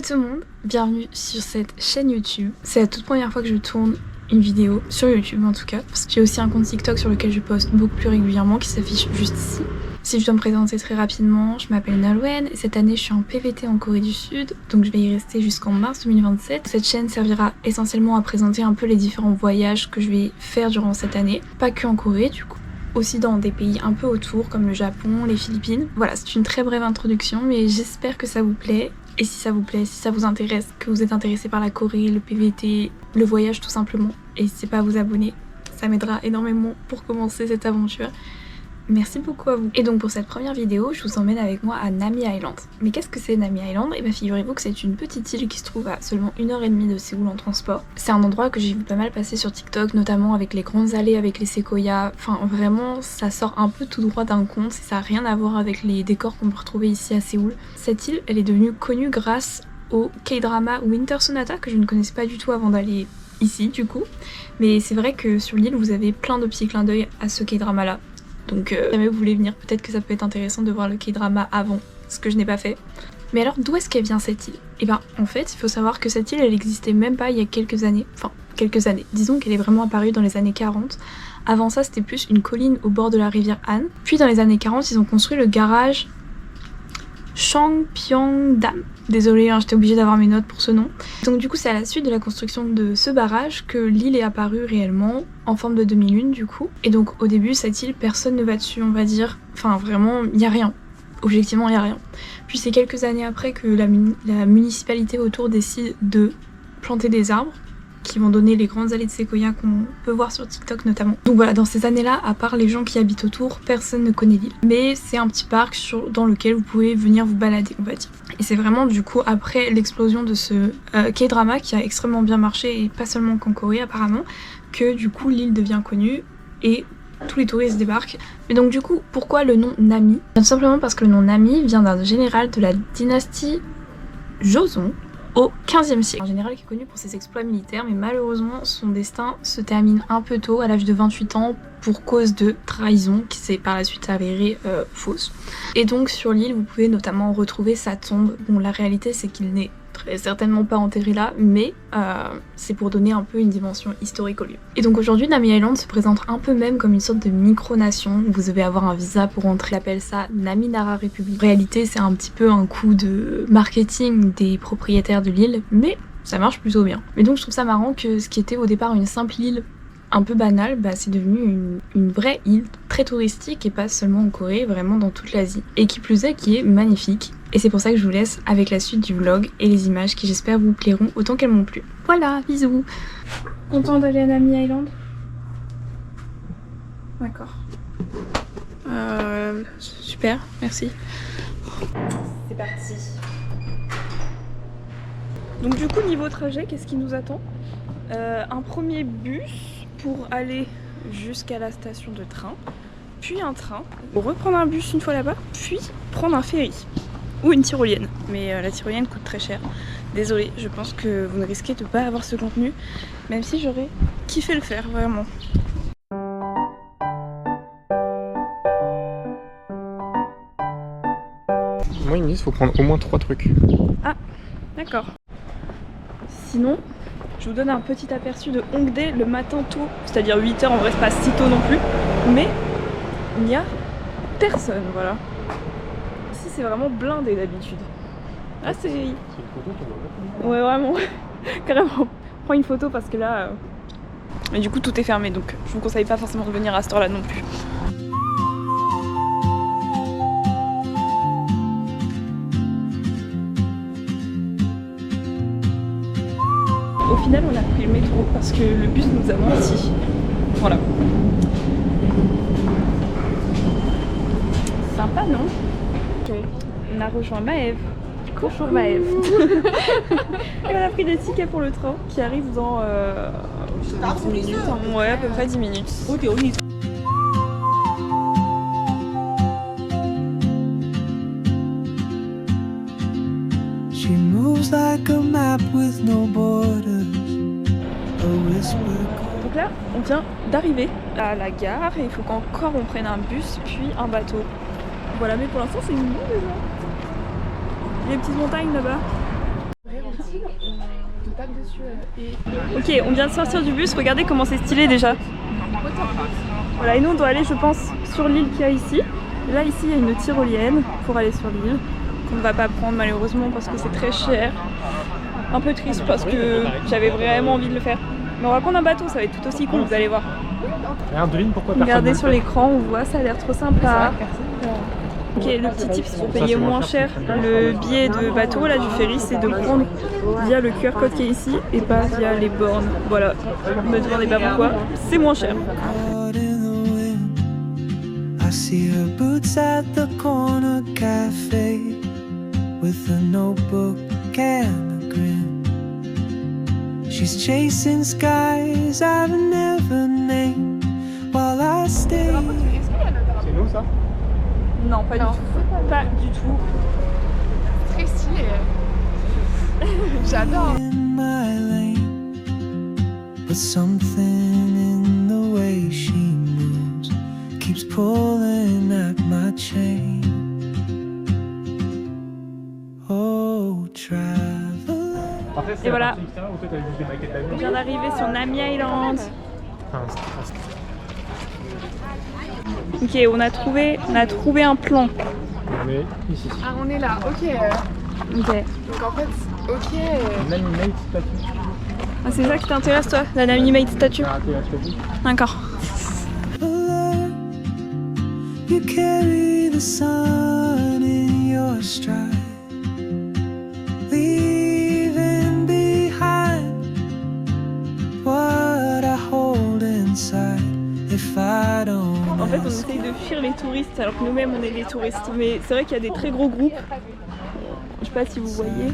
tout le monde, bienvenue sur cette chaîne YouTube. C'est la toute première fois que je tourne une vidéo sur YouTube en tout cas, parce que j'ai aussi un compte TikTok sur lequel je poste beaucoup plus régulièrement qui s'affiche juste ici. Si je dois me présenter très rapidement, je m'appelle Nolwenn et cette année je suis en PVT en Corée du Sud, donc je vais y rester jusqu'en mars 2027. Cette chaîne servira essentiellement à présenter un peu les différents voyages que je vais faire durant cette année, pas que en Corée du coup, aussi dans des pays un peu autour comme le Japon, les Philippines. Voilà, c'est une très brève introduction mais j'espère que ça vous plaît. Et si ça vous plaît, si ça vous intéresse, que vous êtes intéressé par la Corée, le PVT, le voyage tout simplement, n'hésitez pas à vous abonner, ça m'aidera énormément pour commencer cette aventure. Merci beaucoup à vous. Et donc pour cette première vidéo, je vous emmène avec moi à Nami Island. Mais qu'est-ce que c'est Nami Island? Et bien figurez-vous que c'est une petite île qui se trouve à seulement 1h30 de Séoul en transport. C'est un endroit que j'ai vu pas mal passer sur TikTok, notamment avec les grandes allées, avec les séquoias. Enfin vraiment, ça sort un peu tout droit d'un conte et ça n'a rien à voir avec les décors qu'on peut retrouver ici à Séoul. Cette île, elle est devenue connue grâce au K-drama Winter Sonata que je ne connaissais pas du tout avant d'aller ici du coup. Mais c'est vrai que sur l'île, vous avez plein de petits clins d'œil à ce K-drama là. Donc si jamais vous voulez venir, peut-être que ça peut être intéressant de voir le K-drama avant, ce que je n'ai pas fait. Mais alors d'où est-ce qu'elle vient cette île? Et ben en fait, il faut savoir que cette île, elle existait même pas il y a quelques années. Enfin, quelques années. Disons qu'elle est vraiment apparue dans les années 40. Avant ça, c'était plus une colline au bord de la rivière Han. Puis dans les années 40, ils ont construit le garage Changpyeongdam. Désolée, hein, j'étais obligée d'avoir mes notes pour ce nom. Donc du coup, c'est à la suite de la construction de ce barrage que l'île est apparue réellement en forme de demi-lune du coup. Et donc au début, cette île, personne ne va dessus, on va dire. Enfin vraiment, il n'y a rien. Objectivement, il n'y a rien. Puis c'est quelques années après que la municipalité autour décide de planter des arbres qui vont donner les grandes allées de séquoia qu'on peut voir sur TikTok notamment. Donc voilà, dans ces années-là, à part les gens qui habitent autour, personne ne connaît l'île. Mais c'est un petit parc dans lequel vous pouvez venir vous balader, on va dire. Et c'est vraiment du coup après l'explosion de ce K-drama qui a extrêmement bien marché, et pas seulement qu'en Corée apparemment, que du coup l'île devient connue et tous les touristes débarquent. Mais donc du coup, pourquoi le nom Nami? Tout simplement parce que le nom Nami vient d'un général de la dynastie Joseon, au XVe siècle. Un général qui est connu pour ses exploits militaires, mais malheureusement son destin se termine un peu tôt, à l'âge de 28 ans, pour cause de trahison qui s'est par la suite avérée fausse. Et donc sur l'île, vous pouvez notamment retrouver sa tombe. Bon, la réalité c'est qu'il n'est très certainement pas enterré là, mais c'est pour donner un peu une dimension historique au lieu. Et donc aujourd'hui, Nami Island se présente un peu même comme une sorte de micronation. Vous devez avoir un visa pour entrer. Ils appellent ça Nami Nara Republic. En réalité, c'est un petit peu un coup de marketing des propriétaires de l'île, mais ça marche plutôt bien. Mais donc je trouve ça marrant que ce qui était au départ une simple île un peu banale, bah, c'est devenu une vraie île très touristique et pas seulement en Corée, vraiment dans toute l'Asie. Et qui plus est, qui est magnifique. Et c'est pour ça que je vous laisse avec la suite du vlog et les images qui j'espère vous plairont autant qu'elles m'ont plu. Voilà, bisous. Content d'aller à Nami Island? D'accord. Super, merci. C'est parti. Donc du coup, niveau trajet, qu'est-ce qui nous attend? Un premier bus pour aller jusqu'à la station de train, puis un train, reprendre un bus une fois là-bas, puis prendre un ferry. Ou une tyrolienne, mais la tyrolienne coûte très cher. Désolée, je pense que vous ne risquez de pas avoir ce contenu, même si j'aurais kiffé le faire, vraiment. Moi, ils me disent qu'il faut prendre au moins 3 trucs. Ah, d'accord. Sinon, je vous donne un petit aperçu de Hongdae le matin tôt, c'est-à-dire 8h, en vrai c'est pas si tôt non plus, mais il n'y a personne, voilà. Ici c'est vraiment blindé d'habitude. Ah c'est... une photo qu'on va mettre. Ouais vraiment, carrément. Prends une photo parce que là... Mais du coup tout est fermé, donc je vous conseille pas forcément de venir à cette heure-là non plus. Au final on a pris le métro parce que le bus nous a menti. Voilà. Sympa non? Ok. On a rejoint Maëv. Bonjour Maëv. Et on a pris des tickets pour le train qui arrive dans 10 minutes. Ouais, à peu près 10 minutes. She moves like a map with no borders, a whisper. Donc là, on vient d'arriver à la gare et il faut qu'encore on prenne un bus puis un bateau. Voilà, mais pour l'instant c'est mignon déjà. Les petites montagnes là-bas. tape dessus et... Ok, on vient de sortir du bus, regardez comment c'est stylé déjà. Voilà, et nous on doit aller je pense sur l'île qu'il y a ici. Et là ici il y a une tyrolienne pour aller sur l'île, qu'on ne va pas prendre malheureusement parce que c'est très cher. Un peu triste parce que j'avais vraiment envie de le faire. Mais on va prendre un bateau, ça va être tout aussi cool, vous allez voir. Regarde, devine pourquoi personne Regardez ne sur le fait. l'écran, on voit, ça a l'air trop sympa. Ok, le petit tips pour payer moins cher le billet de bateau là du ferry, c'est de prendre via le QR code qui est ici et pas via les bornes. Voilà, ne me demandez pas pourquoi, c'est moins cher. Caught in the wind. I see her boots at the corner cafe with a notebook and a grin. She's chasing skies I've never named while I stay C'est nous ça? Non, pas du tout. Pas du tout. Très stylé. J'adore. in my lane. But something in the way she moves keeps pulling at my chain. Oh, traveler. Après, c'est Et la voilà. partie extérieure où toi t'avais juste des maquettes d'avion. On vient d'arriver sur Nami Island. Enfin, Ok, on a trouvé un plan. on est ici. Ah, on est là, ok. Ok. Donc en fait, ok. Une animate statue. Ah, c'est ça qui t'intéresse toi, la Nami statue? T'as raté la statue. D'accord. You carry the sun in your stride, leaving behind what I hold inside. If I don't En fait, on essaye de fuir les touristes alors que nous-mêmes on est des touristes. Mais c'est vrai qu'il y a des très gros groupes. Je sais pas si vous voyez.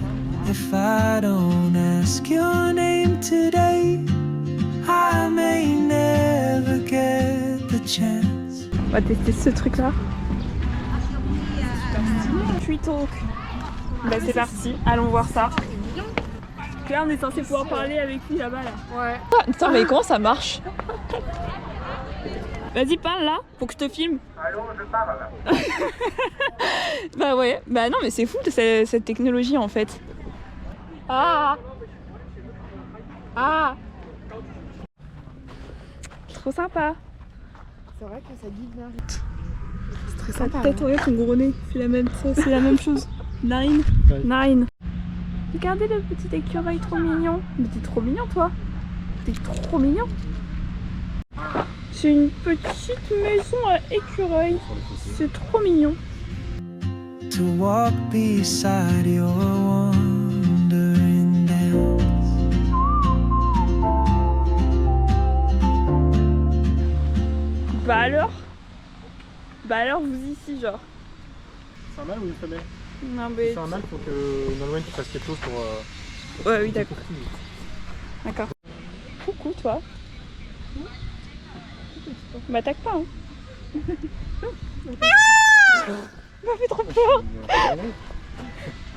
If I don't ask your name today, I may never get the chance. On va tester ce truc-là. Tree Talk. Bah c'est parti, allons voir ça. Là, on est censé pouvoir parler avec lui là-bas là. Ouais. Attends, mais comment ça marche? Vas-y, parle là, faut que je te filme. Allô, je parle. Bah ouais, bah non mais c'est fou cette technologie en fait. Ah. Ah. Trop sympa. C'est vrai que ça guide la route. C'est très Sa sympa. tête, regarde ton gros nez, c'est la même chose. Nine. Ouais. Nine. Regardez le petit écureuil trop mignon. Mais t'es trop mignon toi. T'es trop mignon. C'est une petite maison à écureuil. C'est trop mignon. To walk beside your wandering dance. Bah alors vous ici genre. C'est un mâle ou une femelle? Non mais... C'est un mâle, faut que Nolwenn tu fasses quelque chose pour. Ouais oui d'accord. D'accord. Coucou toi. M'attaque pas hein. M'a fait trop peur.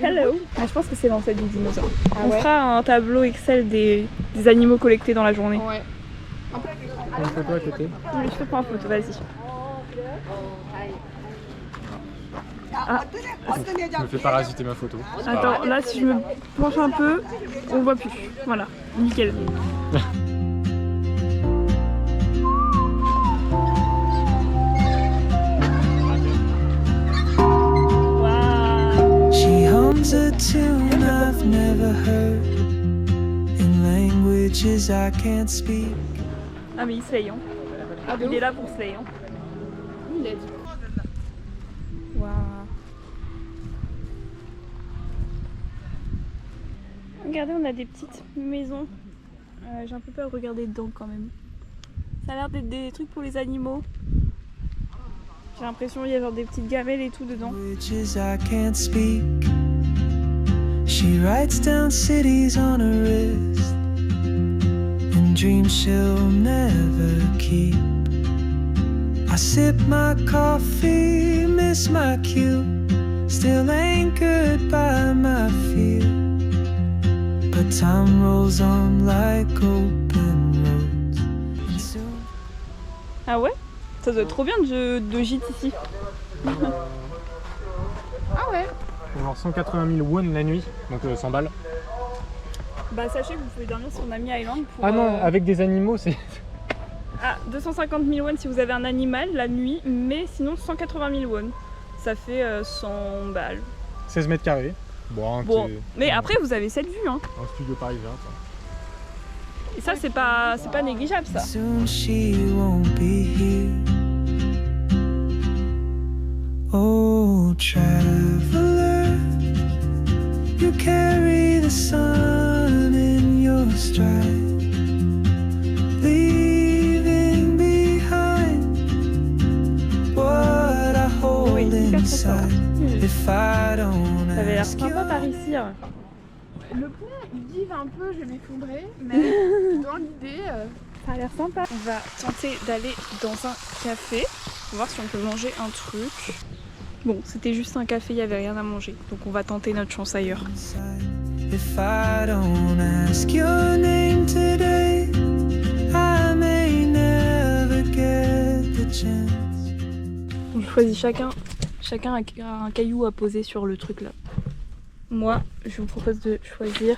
Hello. Ah, je pense que c'est l'ancêtre du dinosaure. On ouais. fera un tableau Excel des animaux collectés dans la journée. Ouais. Une photo à côté. Je te prends en photo, vas-y. Ah, Je me fais parasiter ma photo. C'est pas grave. attends, là si je me penche un peu, on voit plus. Voilà, nickel. Waouh. She hums a tune I've never heard in languages I can't speak. Ah mais il slay hein. Ah, de Il ouf. est là pour slay hein. Il a dit. Waouh. Regardez, on a des petites maisons. J'ai un peu peur de regarder dedans quand même. Ça a l'air d'être des trucs pour les animaux. J'ai l'impression qu'il y a genre des petites gamelles et tout dedans. Languages I can't speak. She writes down cities on her wrist and dreams she'll never keep. I sip my coffee, miss my cue, still anchored by my fear. But time rolls on like open roads. And soon Ah ouais? Ça doit être trop bien de gîte ici. Ah ouais. Genre 180 000 won la nuit, donc 100 balles. Bah sachez que vous pouvez dormir sur Nami Island pour... Ah non, avec des animaux, c'est... Ah, 250 000 won si vous avez un animal la nuit, mais sinon 180 000 won. Ça fait 100 balles. 16 mètres carrés. Bon, mais après vous avez cette vue hein. Un studio parisien, ça. Et ça c'est pas négligeable ça. Soon she won't be here. Oh, traveler, you carry the sun in your stride, leaving behind what I hold inside. If I don't Ça avait l'air ask you. sympa par ici. Hein. Le pont, il give un peu, je vais m'effondrer, mais dans l'idée... Ça a l'air sympa. On va tenter d'aller dans un café, voir si on peut manger un truc. Bon, c'était juste un café, il n'y avait rien à manger. Donc on va tenter notre chance ailleurs. If I don't ask your name today, I may never get the chance. On choisit chacun a un caillou à poser sur le truc là. Moi, je vous propose de choisir.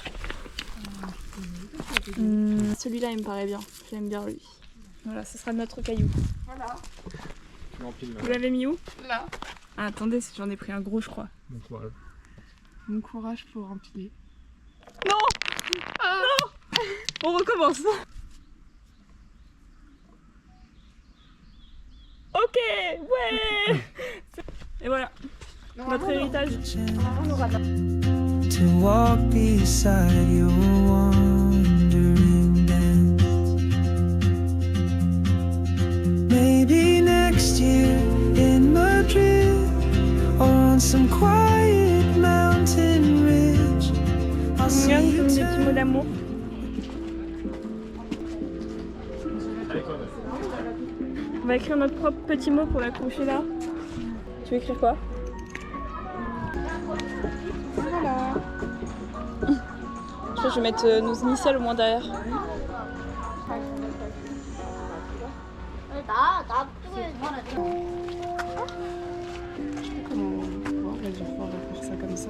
Celui-là, il me paraît bien. J'aime bien lui. Voilà, ce sera notre caillou. Voilà, Vous l'avez mis où? là. Ah, attendez, j'en ai pris un gros, je crois. Bon courage. Bon courage pour empiler. On recommence. Ok, ouais. Et voilà, notre héritage. On aura pas. To walk beside your wandering dance. Maybe next year in Madrid or on some quiet mountain ridge. I'll see Regarde you comme des petits mots d'amour. On va écrire notre propre petit mot pour l'accrocher là. Tu veux écrire quoi? Voilà. Je vais mettre nos initiales au moins derrière. On va dire on va faire ça comme ça.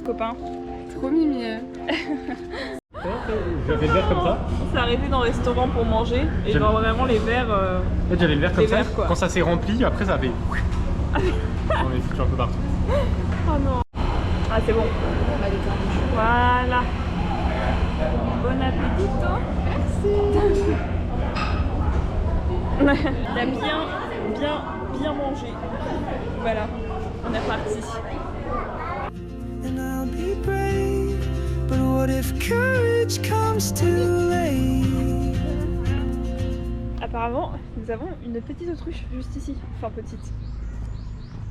Copain. Trop mimi. J'avais le verre comme ça. C'est arrivé dans le restaurant pour manger et genre vraiment les verres. En fait, j'avais le verre comme Les ça. verres, quoi. Quand ça s'est rempli, après ça avait... On est foutu un peu partout. Oh non. Ah c'est bon. On va les cornichons. Voilà. Bon appétit. Merci. Il a bien mangé. Voilà. On est parti. and I'll be brave. But what if courage comes too late? Apparemment, nous avons une petite autruche juste ici. Enfin petite.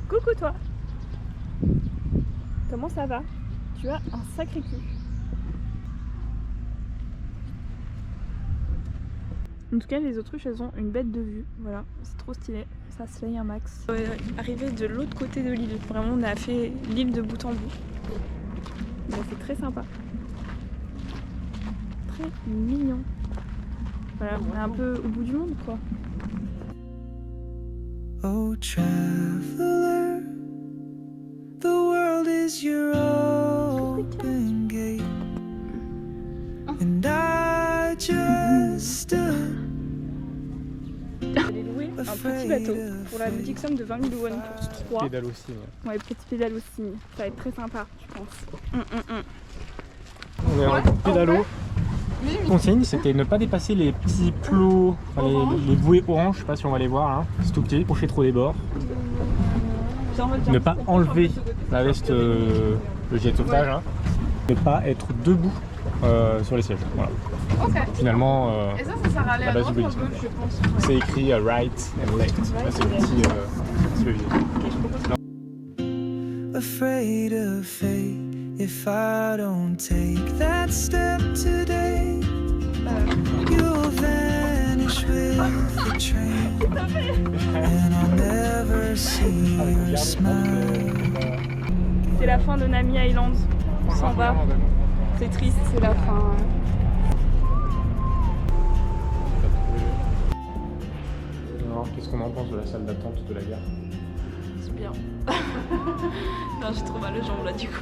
Coucou toi. Comment ça va? Tu as un sacré cul. En tout cas, les autruches, elles ont une bête de vue. Voilà, c'est trop stylé. Ça slay un max. Arrivé de l'autre côté de l'île. Vraiment, on a fait l'île de bout en bout. Donc, c'est très sympa. Très mignon. Voilà, on est un peu au bout du monde, quoi. Oh, traveler, the world is your open gate, and I just stood J'allais louer un petit bateau pour la boutique somme de 20 000 won pour 3. Pédale aussi. Ouais. Ouais, petite pédale aussi. Ça va être très sympa, je pense. On est en pédalo. Consigne, c'était ne pas dépasser les petits plots, enfin, les bouées oranges, je sais pas si on va les voir là, c'est tout petit, approcher trop des bords. Ne pas enlever la veste, le gilet de sauvetage, hein. Ne pas être debout sur les sièges. Voilà. Ok. Finalement, Et ça sert à aller la à base droite du ou à bouddhisme. gauche, je pense. C'est écrit right and left. Là, c'est le petit levier. afraid of fate. If I don't take that step today, you'll vanish with the train, and I'll never see your smile. C'est la fin de Nami Island. On s'en va. C'est triste. C'est la fin. Alors, qu'est-ce qu'on en pense de la salle d'attente de la gare? C'est bien. Enfin, j'ai trop mal aux jambes là du coup.